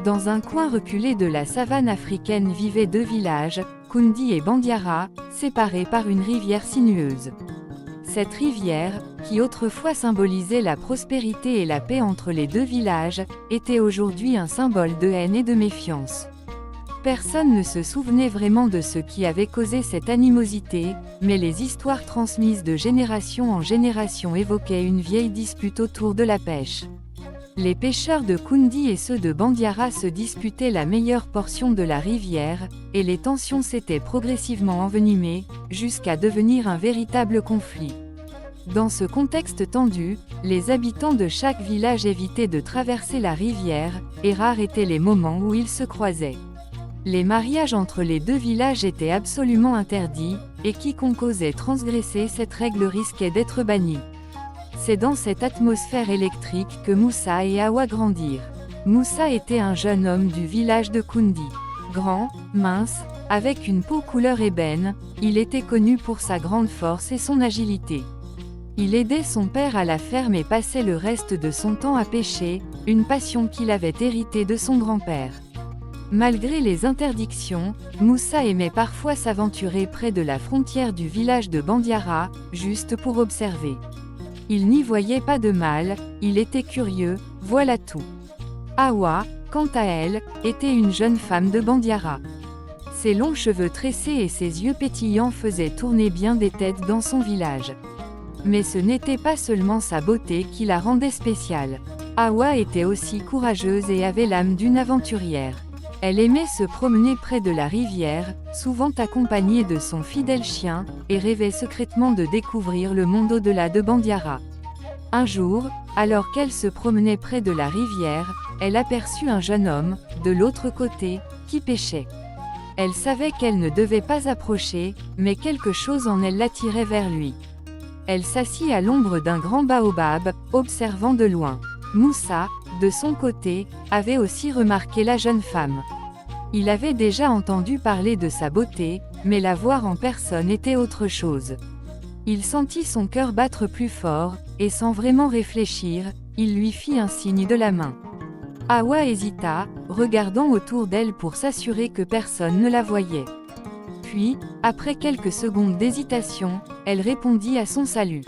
Dans un coin reculé de la savane africaine vivaient deux villages, Koundi et Bandiara, séparés par une rivière sinueuse. Cette rivière, qui autrefois symbolisait la prospérité et la paix entre les deux villages, était aujourd'hui un symbole de haine et de méfiance. Personne ne se souvenait vraiment de ce qui avait causé cette animosité, mais les histoires transmises de génération en génération évoquaient une vieille dispute autour de la pêche. Les pêcheurs de Koundi et ceux de Bandiara se disputaient la meilleure portion de la rivière, et les tensions s'étaient progressivement envenimées, jusqu'à devenir un véritable conflit. Dans ce contexte tendu, les habitants de chaque village évitaient de traverser la rivière, et rares étaient les moments où ils se croisaient. Les mariages entre les deux villages étaient absolument interdits, et quiconque osait transgresser cette règle risquait d'être banni. C'est dans cette atmosphère électrique que Moussa et Awa grandirent. Moussa était un jeune homme du village de Koundi. Grand, mince, avec une peau couleur ébène, il était connu pour sa grande force et son agilité. Il aidait son père à la ferme et passait le reste de son temps à pêcher, une passion qu'il avait héritée de son grand-père. Malgré les interdictions, Moussa aimait parfois s'aventurer près de la frontière du village de Bandiara, juste pour observer. Il n'y voyait pas de mal, il était curieux, voilà tout. Awa, quant à elle, était une jeune femme de Bandiara. Ses longs cheveux tressés et ses yeux pétillants faisaient tourner bien des têtes dans son village. Mais ce n'était pas seulement sa beauté qui la rendait spéciale. Awa était aussi courageuse et avait l'âme d'une aventurière. Elle aimait se promener près de la rivière, souvent accompagnée de son fidèle chien, et rêvait secrètement de découvrir le monde au-delà de Bandiara. Un jour, alors qu'elle se promenait près de la rivière, elle aperçut un jeune homme, de l'autre côté, qui pêchait. Elle savait qu'elle ne devait pas approcher, mais quelque chose en elle l'attirait vers lui. Elle s'assit à l'ombre d'un grand baobab, observant de loin. Moussa, de son côté, avait aussi remarqué la jeune femme. Il avait déjà entendu parler de sa beauté, mais la voir en personne était autre chose. Il sentit son cœur battre plus fort, et sans vraiment réfléchir, il lui fit un signe de la main. Awa hésita, regardant autour d'elle pour s'assurer que personne ne la voyait. Puis, après quelques secondes d'hésitation, elle répondit à son salut.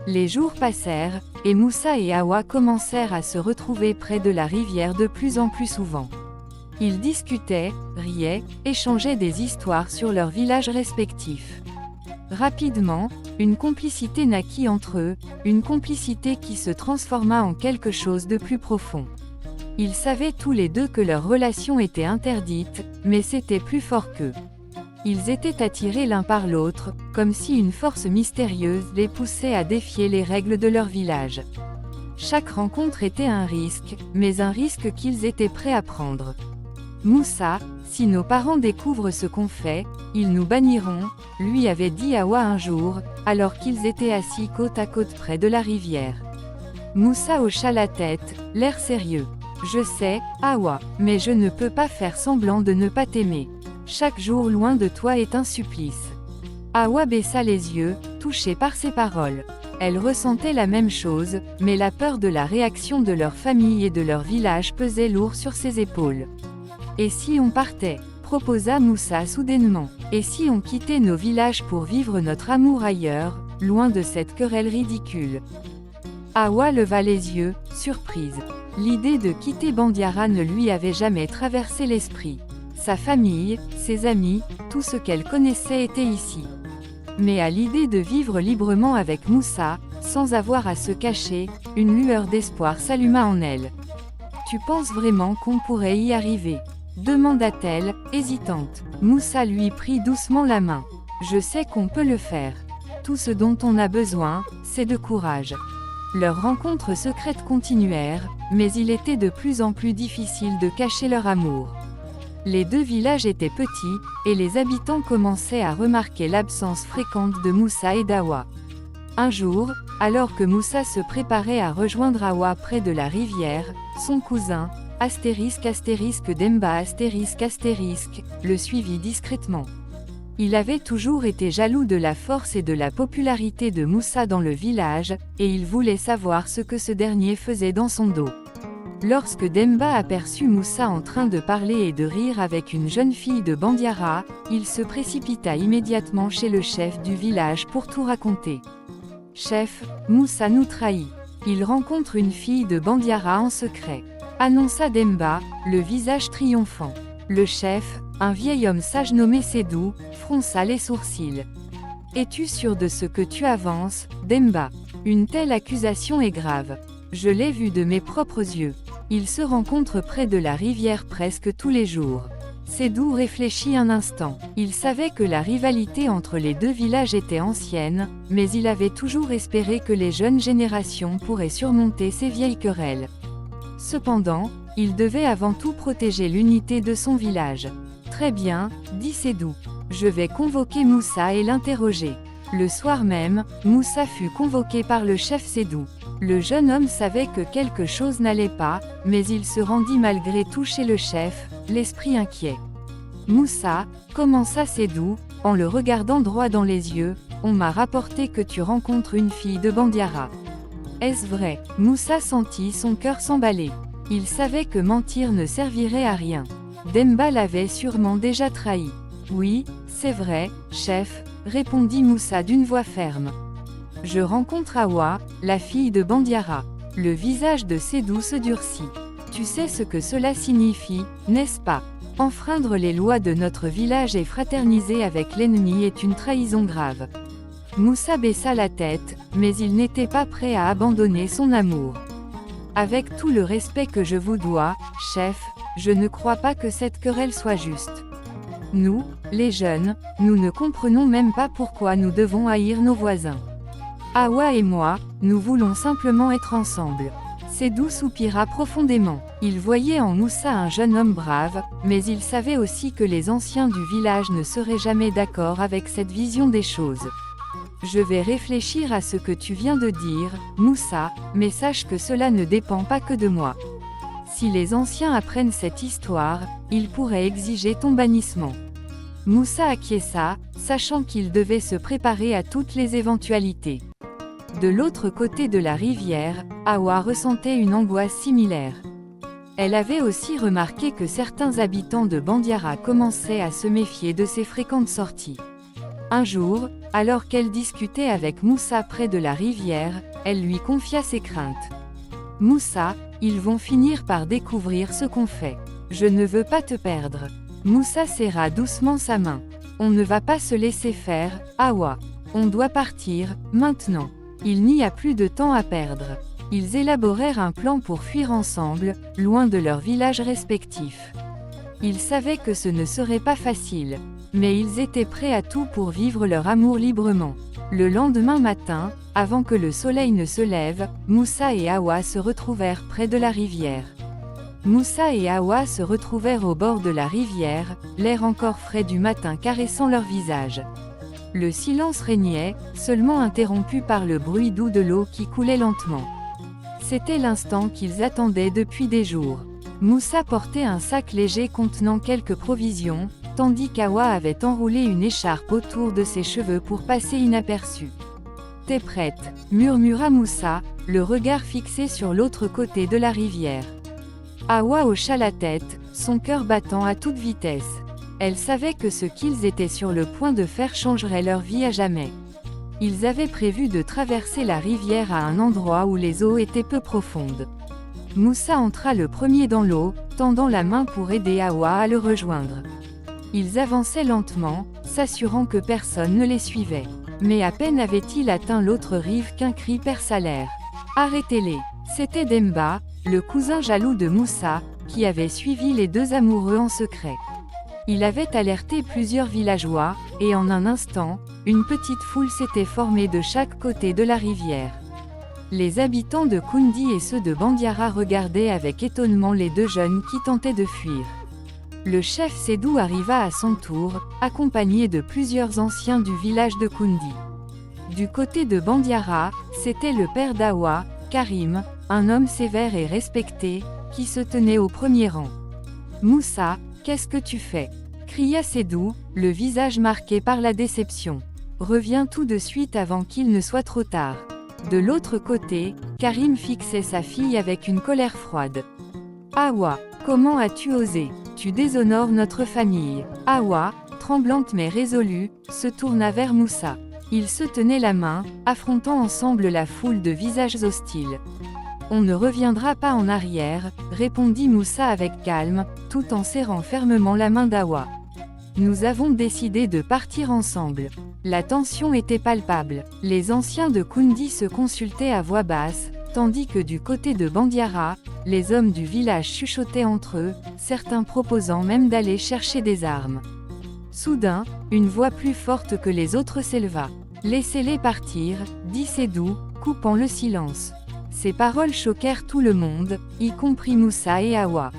Les jours passèrent, et Moussa et Awa commencèrent à se retrouver près de la rivière de plus en plus souvent. Ils discutaient, riaient, échangeaient des histoires sur leurs villages respectifs. Rapidement, une complicité naquit entre eux, une complicité qui se transforma en quelque chose de plus profond. Ils savaient tous les deux que leur relation était interdite, mais c'était plus fort qu'eux. Ils étaient attirés l'un par l'autre, comme si une force mystérieuse les poussait à défier les règles de leur village. Chaque rencontre était un risque, mais un risque qu'ils étaient prêts à prendre. Moussa, si nos parents découvrent ce qu'on fait, ils nous banniront, lui avait dit Awa un jour, alors qu'ils étaient assis côte à côte près de la rivière. Moussa hocha la tête, l'air sérieux. Je sais, Awa, mais je ne peux pas faire semblant de ne pas t'aimer. Chaque jour loin de toi est un supplice. Awa baissa les yeux, touchée par ces paroles. Elle ressentait la même chose, mais la peur de la réaction de leur famille et de leur village pesait lourd sur ses épaules. Et si on partait, proposa Moussa soudainement. Et si on quittait nos villages pour vivre notre amour ailleurs, loin de cette querelle ridicule. Awa leva les yeux, surprise. L'idée de quitter Bandiara ne lui avait jamais traversé l'esprit. Sa famille, ses amis, tout ce qu'elle connaissait était ici. Mais à l'idée de vivre librement avec Moussa, sans avoir à se cacher, une lueur d'espoir s'alluma en elle. « Tu penses vraiment qu'on pourrait y arriver ?» demanda-t-elle, hésitante. Moussa lui prit doucement la main. « Je sais qu'on peut le faire. Tout ce dont on a besoin, c'est de courage. » Leurs rencontres secrètes continuèrent, mais il était de plus en plus difficile de cacher leur amour. Les deux villages étaient petits, et les habitants commençaient à remarquer l'absence fréquente de Moussa et d'Awa. Un jour, alors que Moussa se préparait à rejoindre Awa près de la rivière, son cousin, Demba le suivit discrètement. Il avait toujours été jaloux de la force et de la popularité de Moussa dans le village, et il voulait savoir ce que ce dernier faisait dans son dos. Lorsque Demba aperçut Moussa en train de parler et de rire avec une jeune fille de Bandiara, il se précipita immédiatement chez le chef du village pour tout raconter. « Chef, Moussa nous trahit. Il rencontre une fille de Bandiara en secret », annonça Demba, le visage triomphant. Le chef, un vieil homme sage nommé Sédou, fronça les sourcils. « Es-tu sûr de ce que tu avances, Demba ? Une telle accusation est grave. Je l'ai vu de mes propres yeux. Ils se rencontrent près de la rivière presque tous les jours. » Sédou réfléchit un instant. Il savait que la rivalité entre les deux villages était ancienne, mais il avait toujours espéré que les jeunes générations pourraient surmonter ces vieilles querelles. Cependant, il devait avant tout protéger l'unité de son village. « Très bien, » dit Sédou. « Je vais convoquer Moussa et l'interroger. » Le soir même, Moussa fut convoqué par le chef Sédou. Le jeune homme savait que quelque chose n'allait pas, mais il se rendit malgré tout chez le chef, l'esprit inquiet. « Moussa, commença Sédou, en le regardant droit dans les yeux, on m'a rapporté que tu rencontres une fille de Bandiara. Est-ce vrai ?» Moussa sentit son cœur s'emballer. Il savait que mentir ne servirait à rien. Demba l'avait sûrement déjà trahi. « Oui, c'est vrai, chef, » répondit Moussa d'une voix ferme. « Je rencontre Awa, la fille de Bandiara. » Le visage de Sédou se durcit. « Tu sais ce que cela signifie, n'est-ce pas? Enfreindre les lois de notre village et fraterniser avec l'ennemi est une trahison grave. » Moussa baissa la tête, mais il n'était pas prêt à abandonner son amour. « Avec tout le respect que je vous dois, chef, je ne crois pas que cette querelle soit juste. Nous, les jeunes, nous ne comprenons même pas pourquoi nous devons haïr nos voisins. Awa et moi, nous voulons simplement être ensemble. » Sédou soupira profondément. Il voyait en Moussa un jeune homme brave, mais il savait aussi que les anciens du village ne seraient jamais d'accord avec cette vision des choses. « Je vais réfléchir à ce que tu viens de dire, Moussa, mais sache que cela ne dépend pas que de moi. Si les anciens apprennent cette histoire, ils pourraient exiger ton bannissement. » Moussa acquiesça, sachant qu'il devait se préparer à toutes les éventualités. De l'autre côté de la rivière, Awa ressentait une angoisse similaire. Elle avait aussi remarqué que certains habitants de Bandiara commençaient à se méfier de ses fréquentes sorties. Un jour, alors qu'elle discutait avec Moussa près de la rivière, elle lui confia ses craintes. « Moussa, ils vont finir par découvrir ce qu'on fait. Je ne veux pas te perdre. » Moussa serra doucement sa main. « On ne va pas se laisser faire, Awa. On doit partir, maintenant. » Il n'y a plus de temps à perdre. Ils élaborèrent un plan pour fuir ensemble, loin de leurs villages respectifs. Ils savaient que ce ne serait pas facile, mais ils étaient prêts à tout pour vivre leur amour librement. Le lendemain matin, avant que le soleil ne se lève, Moussa et Awa se retrouvèrent près de la rivière. Moussa et Awa se retrouvèrent au bord de la rivière, l'air encore frais du matin caressant leur visage. Le silence régnait, seulement interrompu par le bruit doux de l'eau qui coulait lentement. C'était l'instant qu'ils attendaient depuis des jours. Moussa portait un sac léger contenant quelques provisions, tandis qu'Awa avait enroulé une écharpe autour de ses cheveux pour passer inaperçu. « T'es prête ?» murmura Moussa, le regard fixé sur l'autre côté de la rivière. Awa hocha la tête, son cœur battant à toute vitesse. Elle savait que ce qu'ils étaient sur le point de faire changerait leur vie à jamais. Ils avaient prévu de traverser la rivière à un endroit où les eaux étaient peu profondes. Moussa entra le premier dans l'eau, tendant la main pour aider Awa à le rejoindre. Ils avançaient lentement, s'assurant que personne ne les suivait. Mais à peine avait-il atteint l'autre rive qu'un cri perça l'air. « Arrêtez-les !» C'était Demba, le cousin jaloux de Moussa, qui avait suivi les deux amoureux en secret. Il avait alerté plusieurs villageois, et en un instant, une petite foule s'était formée de chaque côté de la rivière. Les habitants de Koundi et ceux de Bandiara regardaient avec étonnement les deux jeunes qui tentaient de fuir. Le chef Sédou arriva à son tour, accompagné de plusieurs anciens du village de Koundi. Du côté de Bandiara, c'était le père d'Awa, Karim, un homme sévère et respecté, qui se tenait au premier rang. « Moussa, qu'est-ce que tu fais ?» cria Sédou, le visage marqué par la déception. « Reviens tout de suite avant qu'il ne soit trop tard. » De l'autre côté, Karim fixait sa fille avec une colère froide. Awa, comment as-tu osé? Tu déshonores notre famille. Awa, tremblante mais résolue, se tourna vers Moussa. Ils se tenaient la main, affrontant ensemble la foule de visages hostiles. On ne reviendra pas en arrière, répondit Moussa avec calme, tout en serrant fermement la main d'Awa. Nous avons décidé de partir ensemble. La tension était palpable. Les anciens de Koundi se consultaient à voix basse, tandis que du côté de Bandiara, les hommes du village chuchotaient entre eux, certains proposant même d'aller chercher des armes. Soudain, une voix plus forte que les autres s'éleva. « Laissez-les partir », dit Sédou, coupant le silence. Ces paroles choquèrent tout le monde, y compris Moussa et Awa.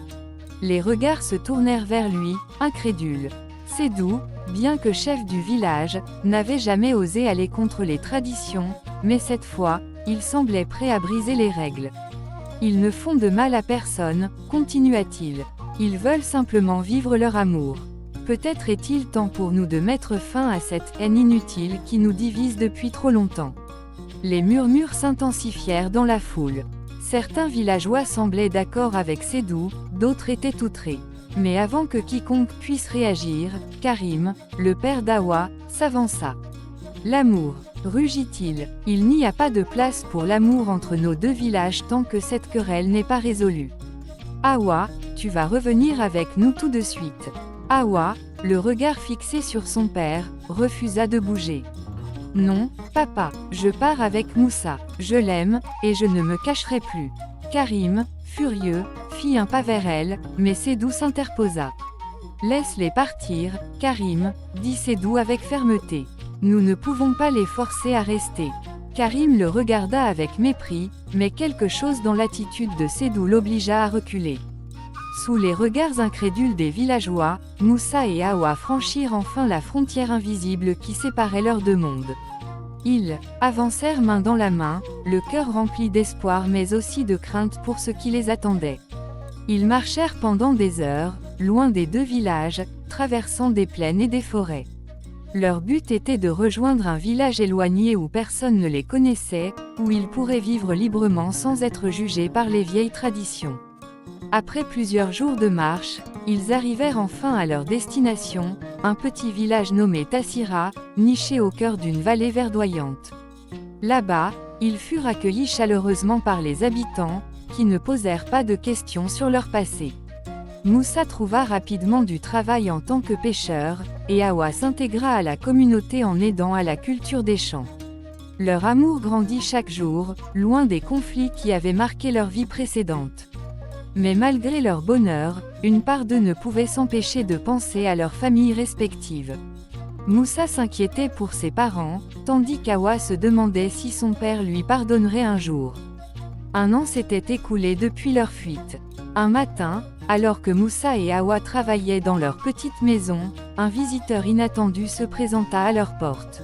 Les regards se tournèrent vers lui, incrédules. Sédou, bien que chef du village, n'avait jamais osé aller contre les traditions, mais cette fois, il semblait prêt à briser les règles. Ils ne font de mal à personne, continua-t-il. Ils veulent simplement vivre leur amour. Peut-être est-il temps pour nous de mettre fin à cette haine inutile qui nous divise depuis trop longtemps. Les murmures s'intensifièrent dans la foule. Certains villageois semblaient d'accord avec Sédou, d'autres étaient outrés. Mais avant que quiconque puisse réagir, Karim, le père d'Awa, s'avança. « L'amour, rugit-il, il n'y a pas de place pour l'amour entre nos deux villages tant que cette querelle n'est pas résolue. Awa, tu vas revenir avec nous tout de suite. » Awa, le regard fixé sur son père, refusa de bouger. « Non, papa, je pars avec Moussa, je l'aime, et je ne me cacherai plus. » Karim, furieux, fit un pas vers elle, mais Sédou s'interposa. « Laisse-les partir, Karim, » dit Sédou avec fermeté. « Nous ne pouvons pas les forcer à rester. » Karim le regarda avec mépris, mais quelque chose dans l'attitude de Sédou l'obligea à reculer. Sous les regards incrédules des villageois, Moussa et Awa franchirent enfin la frontière invisible qui séparait leurs deux mondes. Ils avancèrent main dans la main, le cœur rempli d'espoir mais aussi de crainte pour ce qui les attendait. Ils marchèrent pendant des heures, loin des deux villages, traversant des plaines et des forêts. Leur but était de rejoindre un village éloigné où personne ne les connaissait, où ils pourraient vivre librement sans être jugés par les vieilles traditions. Après plusieurs jours de marche, ils arrivèrent enfin à leur destination, un petit village nommé Tassira, niché au cœur d'une vallée verdoyante. Là-bas, ils furent accueillis chaleureusement par les habitants, qui ne posèrent pas de questions sur leur passé. Moussa trouva rapidement du travail en tant que pêcheur, et Awa s'intégra à la communauté en aidant à la culture des champs. Leur amour grandit chaque jour, loin des conflits qui avaient marqué leur vie précédente. Mais malgré leur bonheur, une part d'eux ne pouvait s'empêcher de penser à leurs familles respectives. Moussa s'inquiétait pour ses parents, tandis qu'Awa se demandait si son père lui pardonnerait un jour. Un an s'était écoulé depuis leur fuite. Un matin, alors que Moussa et Awa travaillaient dans leur petite maison, un visiteur inattendu se présenta à leur porte.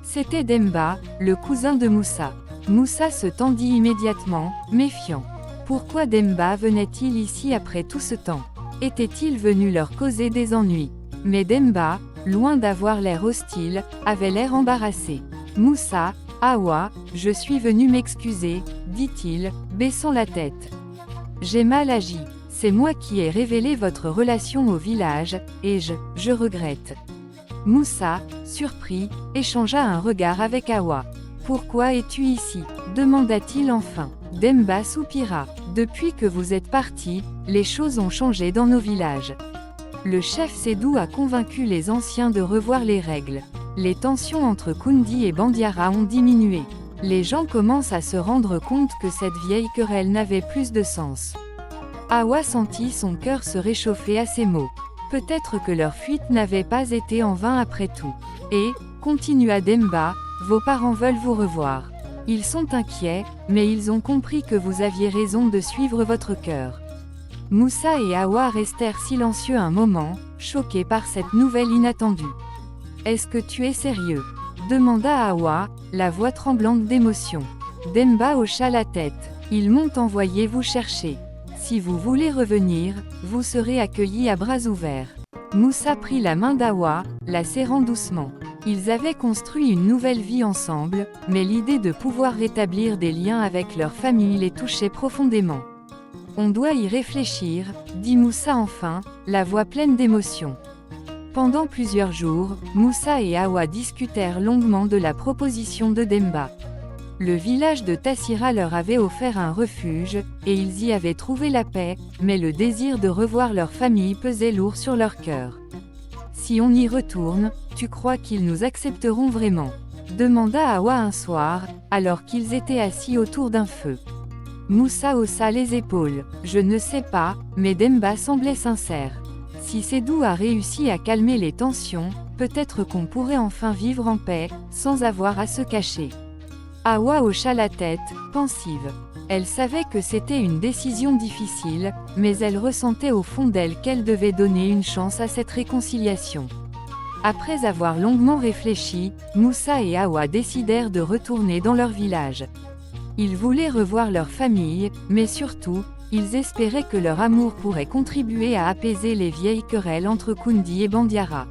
C'était Demba, le cousin de Moussa. Moussa se tendit immédiatement, méfiant. Pourquoi Demba venait-il ici après tout ce temps? Était-il venu leur causer des ennuis? Mais Demba, loin d'avoir l'air hostile, avait l'air embarrassé. Moussa, Awa, je suis venu m'excuser, dit-il, baissant la tête. J'ai mal agi. C'est moi qui ai révélé votre relation au village, et je regrette. Moussa, surpris, échangea un regard avec Awa. Pourquoi es-tu ici? Demanda-t-il enfin. Demba soupira. Depuis que vous êtes parti, les choses ont changé dans nos villages. Le chef Sédou a convaincu les anciens de revoir les règles. Les tensions entre Koundi et Bandiara ont diminué. Les gens commencent à se rendre compte que cette vieille querelle n'avait plus de sens. Awa sentit son cœur se réchauffer à ces mots. Peut-être que leur fuite n'avait pas été en vain après tout. Et, continua Demba, vos parents veulent vous revoir. Ils sont inquiets, mais ils ont compris que vous aviez raison de suivre votre cœur. Moussa et Awa restèrent silencieux un moment, choqués par cette nouvelle inattendue. « Est-ce que tu es sérieux ?» demanda Awa, la voix tremblante d'émotion. Demba hocha la tête. « Ils m'ont envoyé vous chercher. Si vous voulez revenir, vous serez accueillis à bras ouverts. » Moussa prit la main d'Awa, la serrant doucement. Ils avaient construit une nouvelle vie ensemble, mais l'idée de pouvoir rétablir des liens avec leur famille les touchait profondément. On doit y réfléchir, dit Moussa enfin, la voix pleine d'émotion. Pendant plusieurs jours, Moussa et Hawa discutèrent longuement de la proposition de Demba. Le village de Tassira leur avait offert un refuge, et ils y avaient trouvé la paix, mais le désir de revoir leur famille pesait lourd sur leur cœur. « Si on y retourne, tu crois qu'ils nous accepteront vraiment ?» demanda Hawa un soir, alors qu'ils étaient assis autour d'un feu. Moussa haussa les épaules. « Je ne sais pas, mais Demba semblait sincère. Si Sédou a réussi à calmer les tensions, peut-être qu'on pourrait enfin vivre en paix, sans avoir à se cacher. » Hawa hocha la tête, pensive. Elle savait que c'était une décision difficile, mais elle ressentait au fond d'elle qu'elle devait donner une chance à cette réconciliation. Après avoir longuement réfléchi, Moussa et Hawa décidèrent de retourner dans leur village. Ils voulaient revoir leur famille, mais surtout, ils espéraient que leur amour pourrait contribuer à apaiser les vieilles querelles entre Kundi et Bandiara.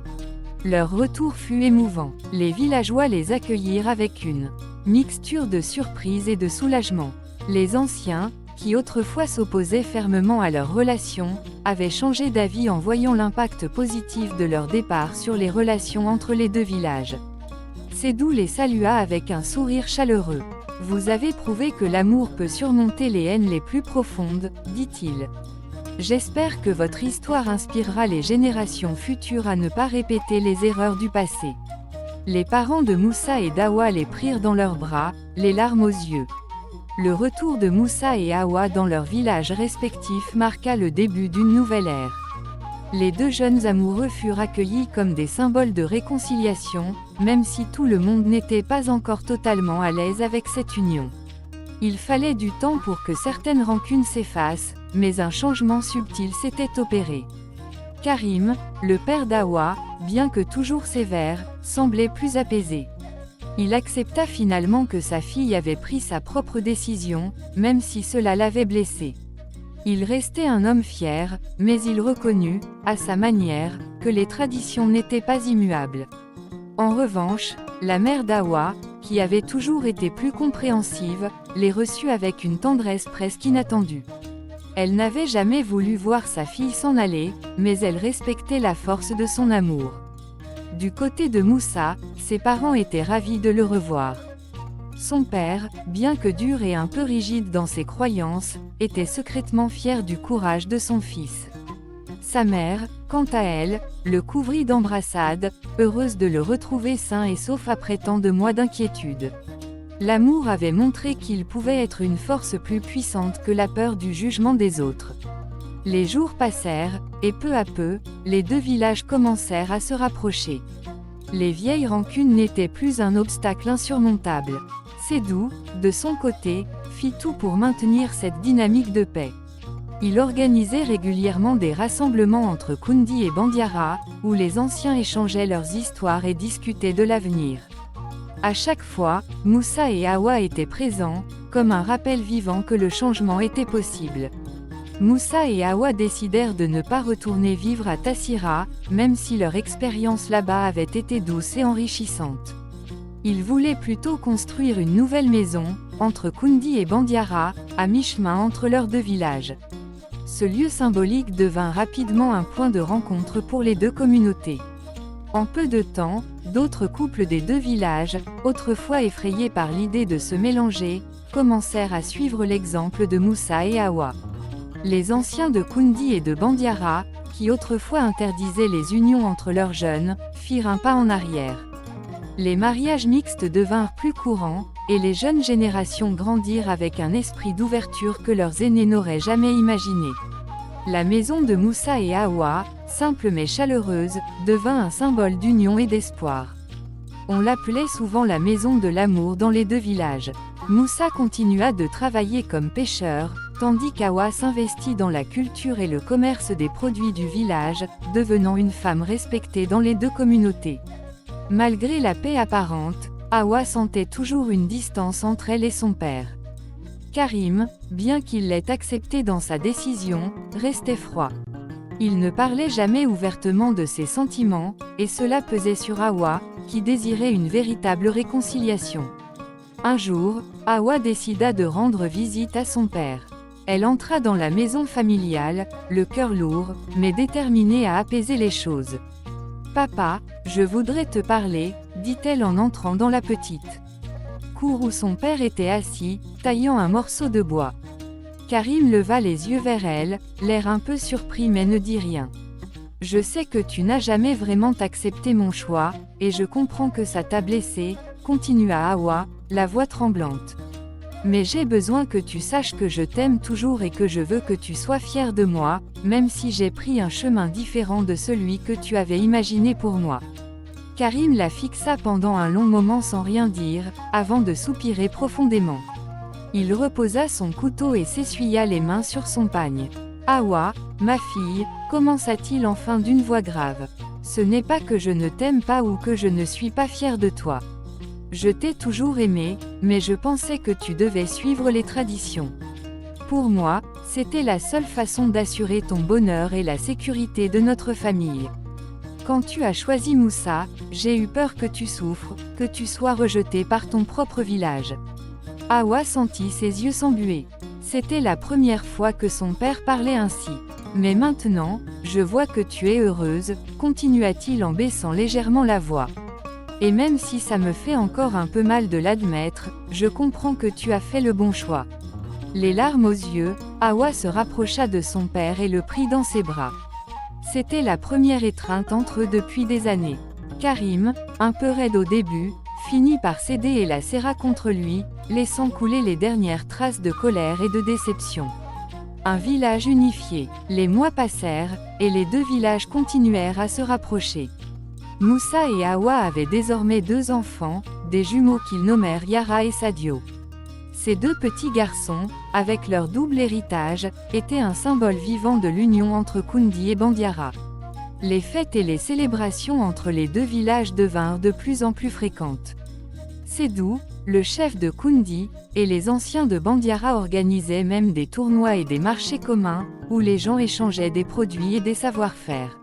Leur retour fut émouvant. Les villageois les accueillirent avec une mixture de surprise et de soulagement. Les anciens, qui autrefois s'opposaient fermement à leur relation, avaient changé d'avis en voyant l'impact positif de leur départ sur les relations entre les deux villages. Sédou les salua avec un sourire chaleureux. « Vous avez prouvé que l'amour peut surmonter les haines les plus profondes, » dit-il. « J'espère que votre histoire inspirera les générations futures à ne pas répéter les erreurs du passé. » Les parents de Moussa et d'Hawa les prirent dans leurs bras, les larmes aux yeux. Le retour de Moussa et Hawa dans leurs villages respectifs marqua le début d'une nouvelle ère. Les deux jeunes amoureux furent accueillis comme des symboles de réconciliation, même si tout le monde n'était pas encore totalement à l'aise avec cette union. Il fallait du temps pour que certaines rancunes s'effacent, mais un changement subtil s'était opéré. Karim, le père d'Hawa, bien que toujours sévère, semblait plus apaisé. Il accepta finalement que sa fille avait pris sa propre décision, même si cela l'avait blessé. Il restait un homme fier, mais il reconnut, à sa manière, que les traditions n'étaient pas immuables. En revanche, la mère d'Hawa, qui avait toujours été plus compréhensive, les reçut avec une tendresse presque inattendue. Elle n'avait jamais voulu voir sa fille s'en aller, mais elle respectait la force de son amour. Du côté de Moussa, ses parents étaient ravis de le revoir. Son père, bien que dur et un peu rigide dans ses croyances, était secrètement fier du courage de son fils. Sa mère, quant à elle, le couvrit d'embrassades, heureuse de le retrouver sain et sauf après tant de mois d'inquiétude. L'amour avait montré qu'il pouvait être une force plus puissante que la peur du jugement des autres. Les jours passèrent, et peu à peu, les deux villages commencèrent à se rapprocher. Les vieilles rancunes n'étaient plus un obstacle insurmontable. Sédou, de son côté, fit tout pour maintenir cette dynamique de paix. Il organisait régulièrement des rassemblements entre Kundi et Bandiara, où les anciens échangeaient leurs histoires et discutaient de l'avenir. À chaque fois, Moussa et Hawa étaient présents, comme un rappel vivant que le changement était possible. Moussa et Hawa décidèrent de ne pas retourner vivre à Tassira, même si leur expérience là-bas avait été douce et enrichissante. Ils voulaient plutôt construire une nouvelle maison, entre Kundi et Bandiara, à mi-chemin entre leurs deux villages. Ce lieu symbolique devint rapidement un point de rencontre pour les deux communautés. En peu de temps, d'autres couples des deux villages, autrefois effrayés par l'idée de se mélanger, commencèrent à suivre l'exemple de Moussa et Hawa. Les anciens de Kundi et de Bandiara, qui autrefois interdisaient les unions entre leurs jeunes, firent un pas en arrière. Les mariages mixtes devinrent plus courants, et les jeunes générations grandirent avec un esprit d'ouverture que leurs aînés n'auraient jamais imaginé. La maison de Moussa et Hawa, simple mais chaleureuse, devint un symbole d'union et d'espoir. On l'appelait souvent la maison de l'amour dans les deux villages. Moussa continua de travailler comme pêcheur, tandis qu'Hawa s'investit dans la culture et le commerce des produits du village, devenant une femme respectée dans les deux communautés. Malgré la paix apparente, Hawa sentait toujours une distance entre elle et son père. Karim, bien qu'il l'ait accepté dans sa décision, restait froid. Il ne parlait jamais ouvertement de ses sentiments, et cela pesait sur Hawa, qui désirait une véritable réconciliation. Un jour, Hawa décida de rendre visite à son père. Elle entra dans la maison familiale, le cœur lourd, mais déterminée à apaiser les choses. Papa, je voudrais te parler, dit-elle en entrant dans la petite cour où son père était assis, taillant un morceau de bois. Karim leva les yeux vers elle, l'air un peu surpris mais ne dit rien. Je sais que tu n'as jamais vraiment accepté mon choix, et je comprends que ça t'a blessé, continua Hawa, la voix tremblante. Mais j'ai besoin que tu saches que je t'aime toujours et que je veux que tu sois fier de moi, même si j'ai pris un chemin différent de celui que tu avais imaginé pour moi. Karim la fixa pendant un long moment sans rien dire, avant de soupirer profondément. Il reposa son couteau et s'essuya les mains sur son pagne. Hawa, ma fille, commença-t-il enfin d'une voix grave. Ce n'est pas que je ne t'aime pas ou que je ne suis pas fier de toi. Je t'ai toujours aimé, mais je pensais que tu devais suivre les traditions. Pour moi, c'était la seule façon d'assurer ton bonheur et la sécurité de notre famille. Quand tu as choisi Moussa, j'ai eu peur que tu souffres, que tu sois rejeté par ton propre village. Hawa sentit ses yeux s'embuer. C'était la première fois que son père parlait ainsi. Mais maintenant, je vois que tu es heureuse, continua-t-il en baissant légèrement la voix. Et même si ça me fait encore un peu mal de l'admettre, je comprends que tu as fait le bon choix. Les larmes aux yeux, Hawa se rapprocha de son père et le prit dans ses bras. C'était la première étreinte entre eux depuis des années. Karim, un peu raide au début, finit par céder et la serra contre lui, laissant couler les dernières traces de colère et de déception. Un village unifié. Les mois passèrent, et les deux villages continuèrent à se rapprocher. Moussa et Hawa avaient désormais 2 enfants, des jumeaux qu'ils nommèrent Yara et Sadio. Ces 2 petits garçons, avec leur double héritage, étaient un symbole vivant de l'union entre Koundi et Bandiara. Les fêtes et les célébrations entre les 2 villages devinrent de plus en plus fréquentes. Sédou, le chef de Koundi, et les anciens de Bandiara organisaient même des tournois et des marchés communs, où les gens échangeaient des produits et des savoir-faire.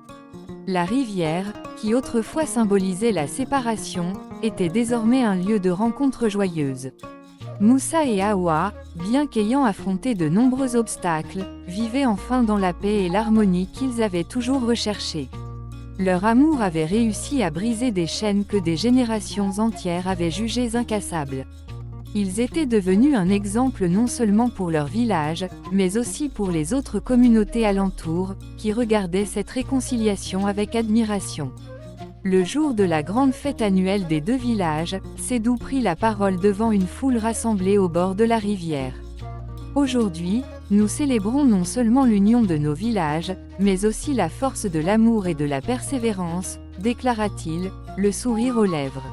La rivière, qui autrefois symbolisait la séparation, était désormais un lieu de rencontre joyeuse. Moussa et Hawa, bien qu'ayant affronté de nombreux obstacles, vivaient enfin dans la paix et l'harmonie qu'ils avaient toujours recherchée. Leur amour avait réussi à briser des chaînes que des générations entières avaient jugées incassables. Ils étaient devenus un exemple non seulement pour leur village, mais aussi pour les autres communautés alentour, qui regardaient cette réconciliation avec admiration. Le jour de la grande fête annuelle des 2 villages, Sédou prit la parole devant une foule rassemblée au bord de la rivière. Aujourd'hui, nous célébrons non seulement l'union de nos villages, mais aussi la force de l'amour et de la persévérance, déclara-t-il, le sourire aux lèvres.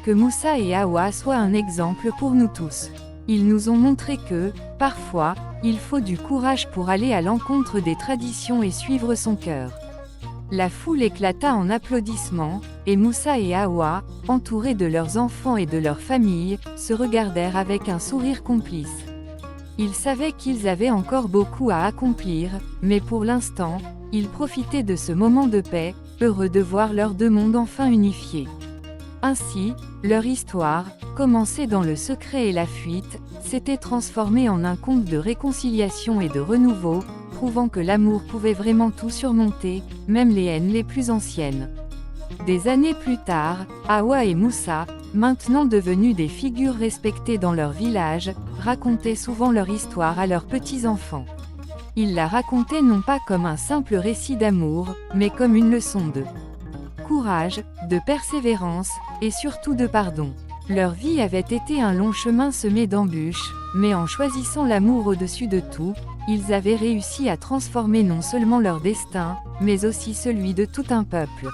Que Moussa et Hawa soient un exemple pour nous tous. Ils nous ont montré que, parfois, il faut du courage pour aller à l'encontre des traditions et suivre son cœur. La foule éclata en applaudissements, et Moussa et Hawa, entourés de leurs enfants et de leurs familles, se regardèrent avec un sourire complice. Ils savaient qu'ils avaient encore beaucoup à accomplir, mais pour l'instant, ils profitaient de ce moment de paix, heureux de voir leurs 2 mondes enfin unifiés. Ainsi, leur histoire, commencée dans le secret et la fuite, s'était transformée en un conte de réconciliation et de renouveau, prouvant que l'amour pouvait vraiment tout surmonter, même les haines les plus anciennes. Des années plus tard, Hawa et Moussa, maintenant devenus des figures respectées dans leur village, racontaient souvent leur histoire à leurs petits-enfants. Ils la racontaient non pas comme un simple récit d'amour, mais comme une leçon de courage, de persévérance, et surtout de pardon. Leur vie avait été un long chemin semé d'embûches, mais en choisissant l'amour au-dessus de tout, ils avaient réussi à transformer non seulement leur destin, mais aussi celui de tout un peuple.